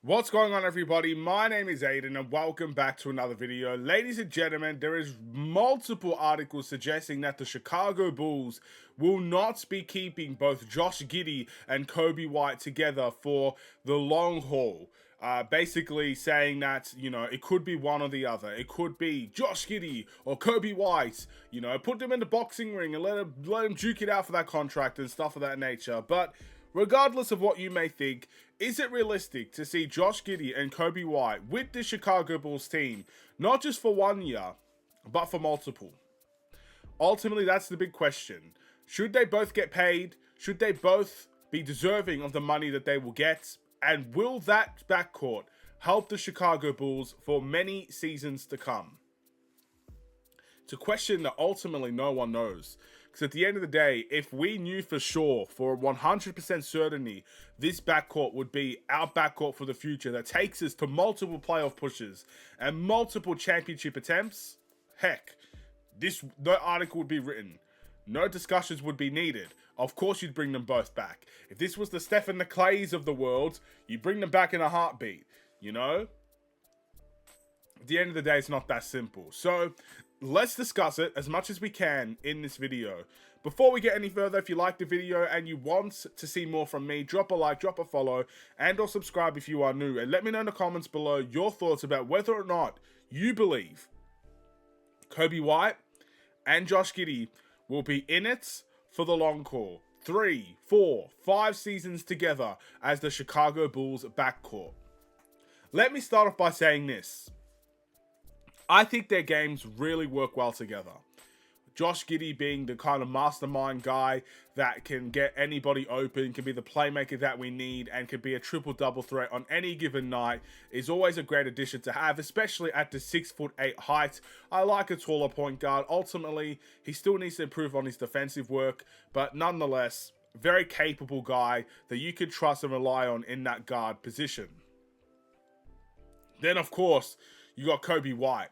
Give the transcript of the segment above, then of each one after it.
What's going on, everybody? My name is Aiden and welcome back to another video. Ladies and gentlemen, there is multiple articles suggesting that the Chicago Bulls will not be keeping both Josh Giddey and Coby White together for the long haul. Basically saying that, it could be one or the other. It could be Josh Giddey or Coby White. Put them in the boxing ring and let them duke it out for that contract and stuff of that nature. But regardless of what you may think, is it realistic to see Josh Giddey and Coby White with the Chicago Bulls team, not just for 1 year, but for multiple? Ultimately, that's the big question. Should they both get paid? Should they both be deserving of the money that they will get? And will that backcourt help the Chicago Bulls for many seasons to come? It's a question that ultimately no one knows. Because at the end of the day, if we knew for sure, for 100% certainty, this backcourt would be our backcourt for the future that takes us to multiple playoff pushes and multiple championship attempts, heck, no article would be written. No discussions would be needed. Of course you'd bring them both back. If this was the Stephen the Clays of the world, you bring them back in a heartbeat, At the end of the day, it's not that simple. So let's discuss it as much as we can in this video. Before we get any further, if you like the video and you want to see more from me, drop a like, drop a follow, and or subscribe if you are new. And let me know in the comments below your thoughts about whether or not you believe Coby White and Josh Giddey will be in it for the long haul. 3, 4, 5 seasons together as the Chicago Bulls backcourt. Let me start off by saying this. I think their games really work well together. Josh Giddey being the kind of mastermind guy that can get anybody open, can be the playmaker that we need, and can be a triple-double threat on any given night is always a great addition to have, especially at the 6'8" height. I like a taller point guard. Ultimately, he still needs to improve on his defensive work, but nonetheless, very capable guy that you can trust and rely on in that guard position. Then, of course, you got Coby White,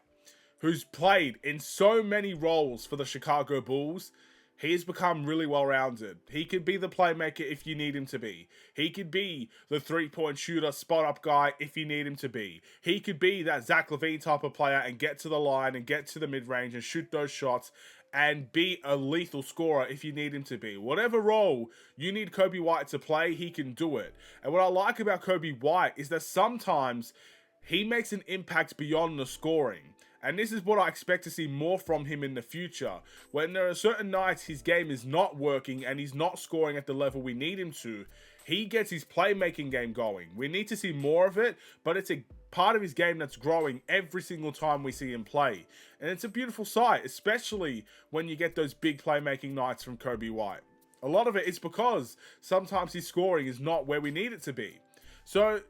who's played in so many roles for the Chicago Bulls. He has become really well-rounded. He could be the playmaker if you need him to be. He could be the three-point shooter, spot-up guy if you need him to be. He could be that Zach LaVine type of player and get to the line and get to the mid-range and shoot those shots and be a lethal scorer if you need him to be. Whatever role you need Coby White to play, he can do it. And what I like about Coby White is that sometimes he makes an impact beyond the scoring. And this is what I expect to see more from him in the future. When there are certain nights his game is not working and he's not scoring at the level we need him to, he gets his playmaking game going. We need to see more of it, but it's a part of his game that's growing every single time we see him play. And it's a beautiful sight, especially when you get those big playmaking nights from Coby White. A lot of it is because sometimes his scoring is not where we need it to be. So,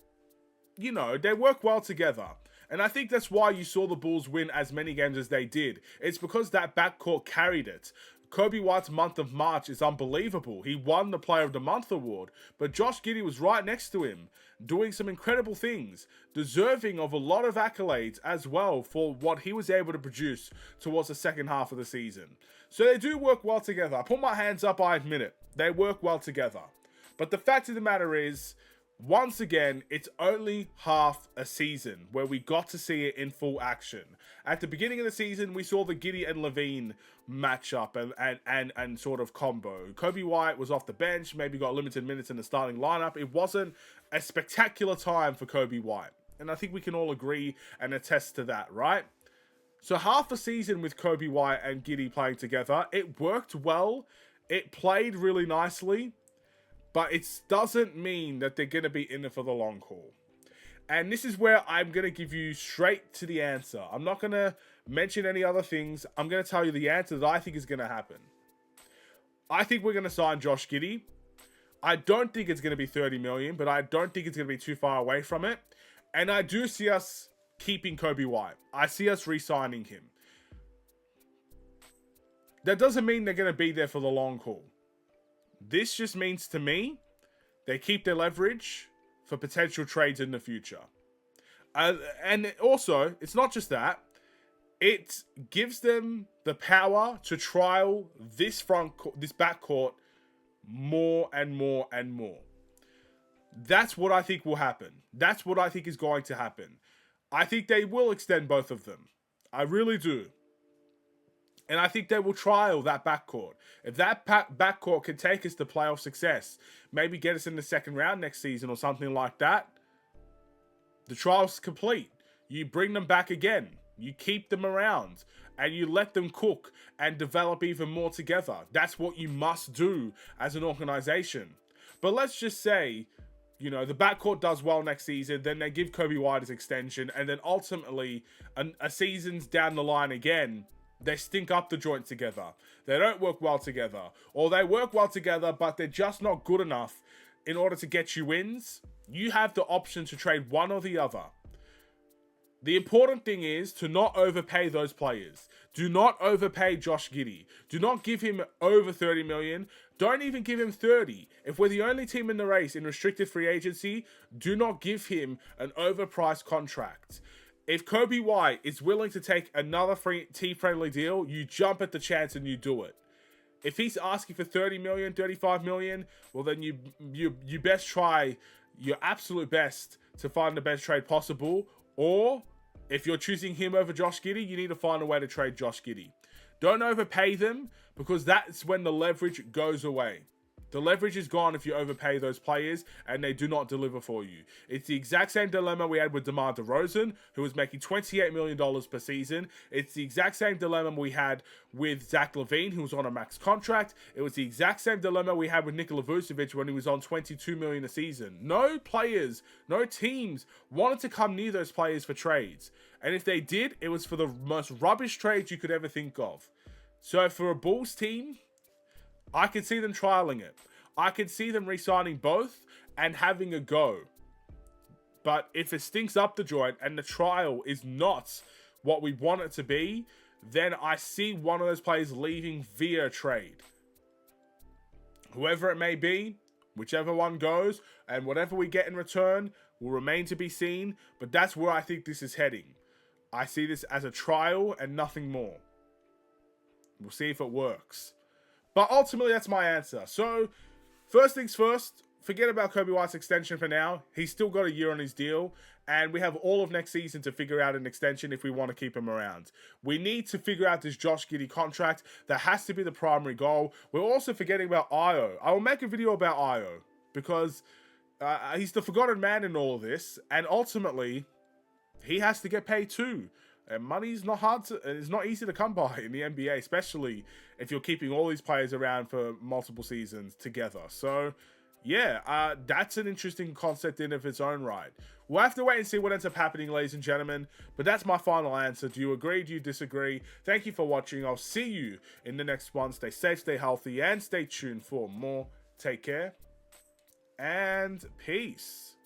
they work well together. And I think that's why you saw the Bulls win as many games as they did. It's because that backcourt carried it. Coby White's month of March is unbelievable. He won the Player of the Month award. But Josh Giddey was right next to him, doing some incredible things, deserving of a lot of accolades as well for what he was able to produce towards the second half of the season. So they do work well together. I put my hands up, I admit it. They work well together. But the fact of the matter is, once again, it's only half a season where we got to see it in full action. At the beginning of the season, we saw the Giddey and LaVine matchup and sort of combo. Coby White was off the bench, maybe got limited minutes in the starting lineup. It wasn't a spectacular time for Coby White. And I think we can all agree and attest to that, right? So half a season with Coby White and Giddey playing together, it worked well. It played really nicely. But it doesn't mean that they're going to be in it for the long haul. And this is where I'm going to give you straight to the answer. I'm not going to mention any other things. I'm going to tell you the answer that I think is going to happen. I think we're going to sign Josh Giddey. I don't think it's going to be $30 million, but I don't think it's going to be too far away from it. And I do see us keeping Coby White. I see us re-signing him. That doesn't mean they're going to be there for the long haul. This just means to me, they keep their leverage for potential trades in the future. And also, it's not just that. It gives them the power to trial this backcourt more and more and more. That's what I think will happen. That's what I think is going to happen. I think they will extend both of them. I really do. And I think they will trial that backcourt. If that backcourt can take us to playoff success, maybe get us in the second round next season or something like that, the trial's complete. You bring them back again. You keep them around. And you let them cook and develop even more together. That's what you must do as an organization. But let's just say, you know, the backcourt does well next season, then they give Coby White his extension, and then ultimately, a season's down the line again, they stink up the joint together. They don't work well together. Or they work well together, but they're just not good enough in order to get you wins. You have the option to trade one or the other. The important thing is to not overpay those players. Do not overpay Josh Giddey. Do not give him over 30 million. Don't even give him 30. If we're the only team in the race in restricted free agency, do not give him an overpriced contract. If Coby White is willing to take another team-friendly deal, you jump at the chance and you do it. If he's asking for 30 million, 35 million, well then you best try your absolute best to find the best trade possible. Or if you're choosing him over Josh Giddey, you need to find a way to trade Josh Giddey. Don't overpay them, because that's when the leverage goes away. The leverage is gone if you overpay those players and they do not deliver for you. It's the exact same dilemma we had with DeMar DeRozan, who was making $28 million per season. It's the exact same dilemma we had with Zach LaVine, who was on a max contract. It was the exact same dilemma we had with Nikola Vucevic when he was on $22 million a season. No players, no teams wanted to come near those players for trades. And if they did, it was for the most rubbish trades you could ever think of. So for a Bulls team, I could see them trialing it. I could see them re-signing both and having a go. But if it stinks up the joint and the trial is not what we want it to be, then I see one of those players leaving via trade. Whoever it may be, whichever one goes, and whatever we get in return will remain to be seen. But that's where I think this is heading. I see this as a trial and nothing more. We'll see if it works. But ultimately, that's my answer. So, first things first, forget about Coby White's extension for now. He's still got a year on his deal, and we have all of next season to figure out an extension if we want to keep him around. We need to figure out this Josh Giddey contract. That has to be the primary goal. We're also forgetting about Io. I will make a video about Io, because he's the forgotten man in all of this, and ultimately, he has to get paid too. And money's not it's not easy to come by in the NBA, especially if you're keeping all these players around for multiple seasons together. So, yeah, that's an interesting concept in of its own right. We'll have to wait and see what ends up happening, ladies and gentlemen. But that's my final answer. Do you agree? Do you disagree? Thank you for watching. I'll see you in the next one. Stay safe, stay healthy, and stay tuned for more. Take care, and peace.